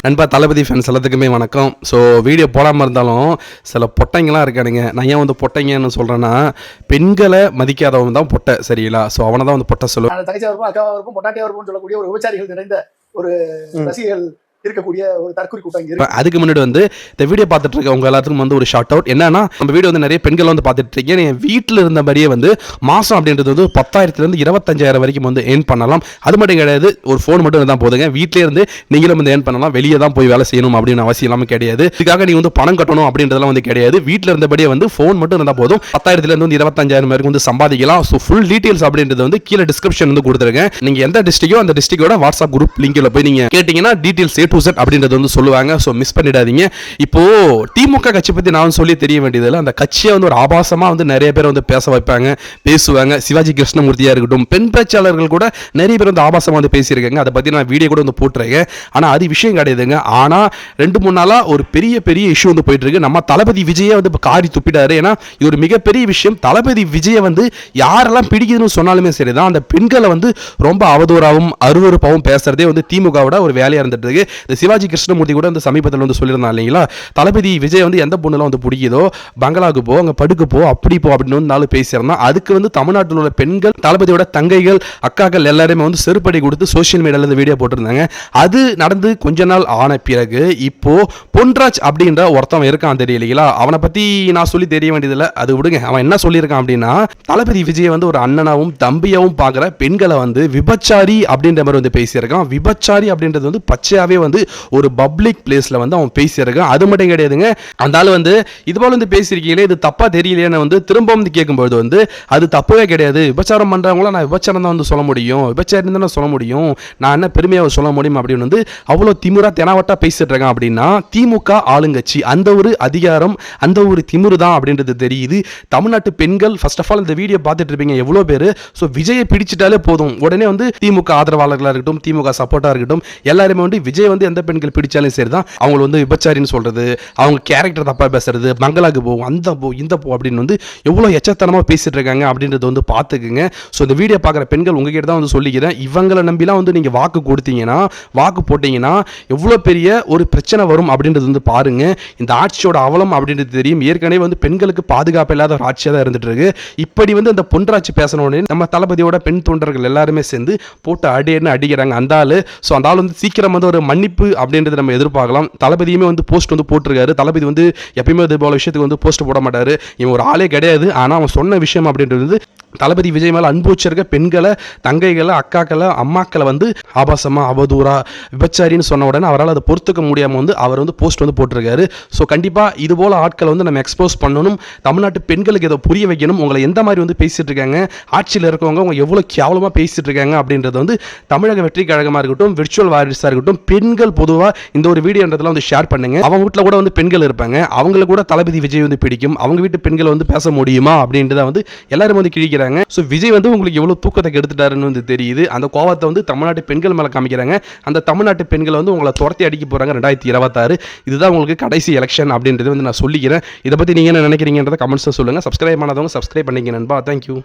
நண்பா தளபதி ஃபேன்ஸ் எல்லாத்துக்குமே வணக்கம். ஸோ வீடியோ போடாமல் இருந்தாலும் சில பொட்டைங்களாம் இருக்கானுங்க. நான் ஏன் வந்து பொட்டைங்கன்னு சொல்கிறேன்னா, பெண்களை மதிக்காதவன் தான் பொட்டை, சரிங்களா? ஸோ அவனை தான் வந்து பொட்டை சொல்லுவேன். தங்கச்சியாக இருக்கும், அக்காவாக இருக்கும், பொட்டாட்டியாக இருக்கும்னு சொல்லக்கூடிய ஒரு விபச்சாரிகள் நிறைந்த ஒரு ரசிகர்கள் இருக்கக்கூடிய ஒரு தற்கொலை கூட்டம் இருக்கு. அதுக்கு முன்னாடி வந்து இந்த வீடியோ பார்த்துட்டு இருக்க உங்க எல்லாத்துக்கும் வந்து ஒரு ஷார்ட் அவுட் என்னன்னா, நம்ம வீடியோ வந்து நிறைய பெண்கள் வந்து பார்த்துட்டு இருக்கீங்க. என் வீட்டில் இருந்தபடியே வந்து மாசம் அப்படின்றது வந்து 10,000 25,000 வரைக்கும் வந்து ஏர்ன் பண்ணலாம். அது மட்டும் கிடையாது, ஒரு ஃபோன் மட்டும் தான் போதுங்க. வீட்டிலே இருந்து நீங்களும் வந்து ஏர்ன் பண்ணலாம். வெளியே தான் போய் வேலை செய்யணும் அப்படின்னு அவசியம் இல்லாமல் கிடையாது. இதுக்காக நீங்க வந்து பணம் கட்டணும் அப்படின்றதெல்லாம் வந்து கிடையாது. வீட்டில் இருந்தபடியே வந்து ஃபோன் மட்டும் இருந்தால் போதும் 10,000 வந்து 25,000 வரைக்கும் வந்து சம்பாதிக்கலாம். ஸோ ஃபுல் டீடைல்ஸ் அப்படின்றது வந்து கீழே டிஸ்கிரிப்ஷன் வந்து கொடுத்துருக்கேன். நீங்க எந்த டிஸ்ட்ரிக்டோ அந்த டிஸ்ட்ரிக்டோட வாட்ஸ்அப் குரூப் லிங்க்ல போய் நீங்க கேட்டீங்கன்னா டீடைல்ஸ் A to Z அப்படின்றது வந்து சொல்லுவாங்க. ஸோ மிஸ் பண்ணிடாதீங்க. இப்போ திமுக கட்சி பத்தி நான் சொல்லி தெரிய வேண்டியதில்லை. அந்த கட்சியை வந்து ஒரு ஆபாசமா வந்து நிறைய பேர் வந்து பேச வைப்பாங்க, பேசுவாங்க. சிவாஜி கிருஷ்ணமூர்த்தியா இருக்கட்டும், பெண் பேச்சாளர்கள் கூட நிறைய பேர் வந்து ஆபாசமா வந்து பேசியிருக்காங்க. அதை பத்தி நான் வீடியோ கூட வந்து போட்டுருக்கேன். ஆனா அது விஷயம் கிடையாதுங்க. ஆனா 2-3 நாளா ஒரு பெரிய இஷ்யூ வந்து போயிட்டு இருக்கு. நம்ம தளபதி விஜயை வந்து காரி துப்பிட்டாரு. ஏன்னா இது ஒரு மிகப்பெரிய விஷயம். தளபதி விஜயை வந்து யாரெல்லாம் பிடிக்குதுன்னு சொன்னாலுமே சரிதான், அந்த பெண்களை வந்து ரொம்ப அவதூறாவும் அருவருப்பாவும் பேசுறதே வந்து திமுகவோட ஒரு வேலையா இருந்துட்டு இருக்கு. இந்த சிவாஜி கிருஷ்ணமூர்த்தி கூட இந்த சமீபத்தில் வந்து சொல்லியிருந்தாங்க இல்லைங்களா, தளபதி விஜய் வந்து எந்த பொண்ணுலாம் வந்து பிடிக்குதோ பங்களாக்கு போ, அங்க படுக்கு போ, அப்படி போ அப்படின்னு வந்து நாலு பேசியிருந்தா, அதுக்கு வந்து தமிழ்நாட்டில் உள்ள பெண்கள், தளபதியோட தங்கைகள், அக்காக்கள் எல்லாருமே வந்து செருப்படி கொடுத்து சோசியல் மீடியால இந்த வீடியோ போட்டிருந்தாங்க. அது நடந்து கொஞ்ச நாள் ஆன பிறகு இப்போ பொன்ராஜ் அப்படின்ற ஒருத்தவன் இருக்கான் தெரியலைங்களா, அவனை பத்தி நான் சொல்லி தெரிய வேண்டியதில்லை, அது விடுங்க. அவன் என்ன சொல்லியிருக்கான் அப்படின்னா, தளபதி விஜய் வந்து ஒரு அண்ணனாவும் தம்பியாவும் பார்க்குற பெண்களை வந்து விபச்சாரி அப்படின்ற மாதிரி வந்து பேசியிருக்கான். விபச்சாரி அப்படின்றது வந்து பச்சையாவே வந்து ஒரு பப்ளிக் பிளேஸ்ல வந்து அவன் பேசியிருக்கான். அது மட்டும் கிடையாதுங்க, அந்த ஆள் வந்து இது போல வந்து பேசியிருக்கீங்களே, இது தப்பா தெரியலையேன்னு வந்து திரும்ப வந்து கேட்கும்போது வந்து அது தப்பவே கிடையாது. விபச்சாரம் பண்றவங்கள நான் விபச்சாரம் தான் வந்து சொல்ல முடியும், விபச்சாரம் தான் சொல்ல முடியும், நான் என்ன பெருமையாக சொல்ல முடியும் அப்படின்னு வந்து அவ்வளோ திமுறா தெனாவட்டா பேசிட்டு இருக்கான். அப்படின்னா திமுக ஆளுங்கட்சி அந்த ஒரு அதிகாரம், அந்த ஒரு திமுரு தான் அப்படின்றது தெரியுது. தமிழ்நாட்டு பெண்கள் ஃபர்ஸ்ட் ஆஃப் ஆல் இந்த வீடியோ பார்த்துட்டு இருப்பீங்க எவ்வளோ பேர். ஸோ விஜயை பிடிச்சிட்டாலே போதும், உடனே வந்து திமுக ஆதரவாளர்களாக இருக்கட்டும், திமுக சப்போர்ட்டாக இருக்கட்டும், எல்லாருமே வந்து விஜய் வந்து எந்த பெண்கள் பிடிச்சாலும் சரி தான் அவங்க வந்து விபச்சாரின்னு சொல்றது, அவங்க கேரக்டர் தப்பா பேசுறது, பங்களாக்கு போ, அந்த போ, இந்த போ அப்படின்னு வந்து எவ்வளோ எச்சத்தனமாக பேசிட்டு இருக்காங்க அப்படின்றது வந்து பார்த்துக்குங்க. ஸோ இந்த வீடியோ பார்க்குற பெண்கள் உங்ககிட்ட தான் வந்து சொல்லிக்கிறேன், இவங்களை நம்பிலாம் வந்து நீங்கள் வாக்கு கொடுத்தீங்கன்னா, வாக்கு போட்டீங்கன்னா எவ்வளோ பெரிய ஒரு பிரச்சனை வரும் அப்படின்றது வந்து பாருங்க. இந்த ஆட்சியோட அவலம் அப்படின்றது தெரியும். ஏற்கனவே வந்து பெண்களுக்கு பாதுகாப்பு இல்லாத ஒரு ஆட்சியாக தான் இருந்துட்டு இருக்கு. இப்படி வந்து அந்த பொன்ராட்சி பேசணும் உடனே நம்ம தளபதியோட பெண் தொண்டர்கள் எல்லாருமே சேர்ந்து போட்டு அடின்னு அடிக்கிறாங்க அந்த ஆளு. ஸோ அந்த ஆள் வந்து சீக்கிரம் வந்து ஒரு மன்னிப்பு அப்படின்றது நம்ம எதிர்பார்க்கலாம். தளபதியுமே வந்து போஸ்ட் வந்து போட்டிருக்காரு. தளபதி வந்து எப்பயுமே இது போல விஷயத்துக்கு வந்து போஸ்ட் போட மாட்டாரு. இவன் ஒரு ஆளே கிடையாது. ஆனால் அவன் சொன்ன விஷயம் அப்படின்றது தளபதி விஜய் மேலே அன்பு வச்சிருக்க பெண்களை, தங்கைகளை, அக்காக்களை, அம்மாக்களை வந்து ஆபாசமா, அவதூறா, விபச்சாரின்னு சொன்ன உடனே அவரால் அதை பொறுத்துக்க முடியாமல் வந்து அவர் வந்து போஸ்ட் வந்து போட்டிருக்காரு. ஸோ கண்டிப்பாக இது போல ஆட்களை வந்து நம்ம எக்ஸ்போஸ் பண்ணணும். தமிழ்நாட்டு பெண்களுக்கு இதை புரிய வைக்கணும். உங்களை எந்த மாதிரி வந்து பேசிட்டு இருக்காங்க, ஆட்சியில் இருக்கவங்க அவங்க எவ்வளோ கேவலமாக பேசிட்டு இருக்காங்க அப்படின்றது வந்து தமிழக வெற்றி கழகமாக இருக்கட்டும், விர்ச்சுவல் வாரிசாக இருக்கட்டும், பெண்கள் பொதுவாக இந்த ஒரு வீடியோன்றதுலாம் வந்து ஷேர் பண்ணுங்க. அவங்க வீட்டில் கூட வந்து பெண்கள் இருப்பாங்க, அவங்களுக்கு கூட தளபதி விஜய் வந்து பிடிக்கும், அவங்க வீட்டு பெண்கள் வந்து பேச முடியுமா அப்படின்றத வந்து எல்லாரும் வந்து கிழிக்கிறாங்க. ஸோ விஜய் வந்து உங்களுக்கு எவ்வளவு தூக்கத்தை கெடுத்துட்டாருன்னு வந்து தெரியுது. அந்த கோவத்தை வந்து தமிழ்நாட்டு பெண்கள் மேல காமிக்கிறாங்க. அந்த தமிழ்நாட்டு பெண்கள் வந்து உங்களை துரத்தி அடிக்க போறாங்க 2026. இதுதான் உங்களுக்கு கடைசி எலெக்ஷன் அப்படின்றது வந்து நான் சொல்லிக்கிறேன். இதை பத்தி நீங்க என்ன நினைக்கிறீங்கன்றத கமெண்ட்ஸ் சொல்லுங்க. சப்ஸ்கிரைப் பண்ணாதவங்க சப்ஸ்கிரைப் பண்ணிக்க நண்பா. தேங்க்யூ.